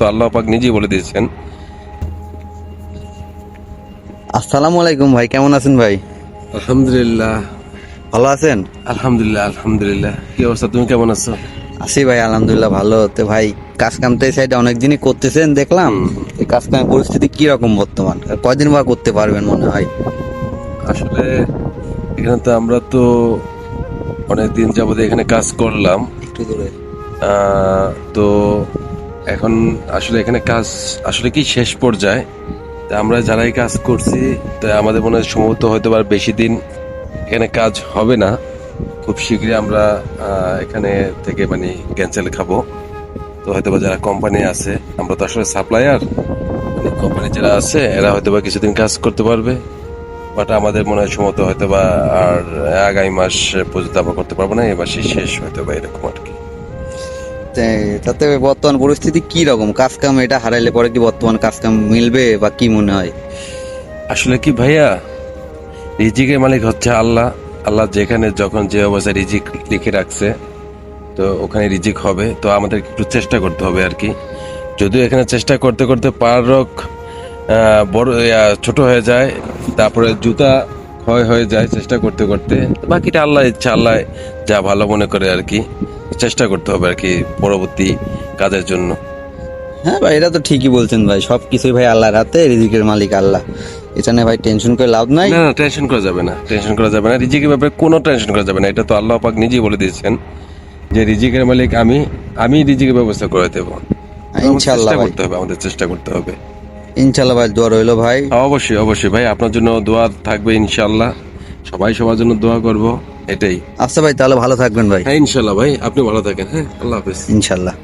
তো আল্লাহ পাক নিজেই বলে দিয়েছেন। আসসালামু আলাইকুম ভাই, কেমন আছেন ভাই? আলহামদুলিল্লাহ। ভালো আছেন? আলহামদুলিল্লাহ আলহামদুলিল্লাহ। কি অবস্থা, তুমি কেমন আছো? আছি ভাই, আলহামদুলিল্লাহ ভালো। তো ভাই, কাজ কাম তো এই সাইডে অনেকদিনই করতেছেন দেখলাম। এই কাজ কামের পরিস্থিতি কি রকম বর্তমান? কয়দিন বা করতে পারবেন মনে হয়? আসলে এখানে তো আমরা তো অনেকদিন যাবত এখানে কাজ করলাম। একটু দূরে। তো এখন আসলে এখানে কাজ আসলে কি শেষ পর্যায়ে। তা আমরা যারাই কাজ করছি, তা আমাদের মনে হয় সম্ভবত হয়তো আর বেশি দিন এখানে কাজ হবে না। খুব শীঘ্রই আমরা এখানে থেকে মানে ক্যান্সেল খাবো। তো হয়তো বা যারা কোম্পানি আছে, আমরা তো আসলে সাপ্লায়ার, মানে কোম্পানি যারা আছে এরা হয়তো বা কিছুদিন কাজ করতে পারবে, বাট আমাদের মনে হয় সম্ভবত হয়তো বা আর আগামী মাস পর্যন্ত আমরা করতে পারবো না, এই মাসেই শেষ হয়তো বা এরকম আর কি। তাতে বর্তমান পরিস্থিতি কি রকম? কাজ কাম এটা হারাইলে পরে কি বর্তমান কাজ কাম মিলবে বা কি মনে হয়? আসলে কি ভাইয়া, রিজিকের মালিক হচ্ছে আল্লাহ। আল্লাহ যেখানে যখন যে অবস্থায় রিজিক লিখে রাখছে, তো ওখানে রিজিক হবে। তো আমাদের একটু চেষ্টা করতে হবে আর কি। যদিও এখানে চেষ্টা করতে করতে পারক বড় ছোট হয়ে যায়, তারপরে জুতা ক্ষয় হয়ে যায় চেষ্টা করতে করতে। তো বাকিটা আল্লাহ ইচ্ছা, আল্লাহ যা ভালো মনে করে আর কি। চেষ্টা করতে হবে আর কি পরবর্তী কাজের জন্য। হ্যাঁ ভাই, এটা তো ঠিকই বলছেন ভাই, সবকিছুই ভাই আল্লাহর হাতে, রিজিকের মালিক আল্লাহ। এখানে ভাই টেনশন করে লাভ নাই। না না, টেনশন করা যাবে না, টেনশন করা যাবে না, রিজিকের ব্যাপারে কোনো টেনশন করা যাবে না। এটা তো আল্লাহ পাক নিজেই বলে দিয়েছেন যে রিজিকের মালিক আমি, আমি রিজিকের ব্যবস্থা করে দেবো। ইনশাল্লাহ চেষ্টা ভাই, করতে হবে, আমাদের চেষ্টা করতে হবে। ইনশাল্লাহ ভাই, দোয়া রইলো ভাই। অবশ্যই অবশ্যই ভাই, আপনার জন্য দোয়া থাকবে ইনশাল্লাহ। সবাই সবার জন্য দোয়া করব, এটাই। আচ্ছা ভাই, তাহলে ভালো থাকবেন ভাই। হ্যাঁ ইনশাল্লাহ ভাই, আপনি ভালো থাকেন। হ্যাঁ, আল্লাহ হাফেজ। ইনশাল্লাহ।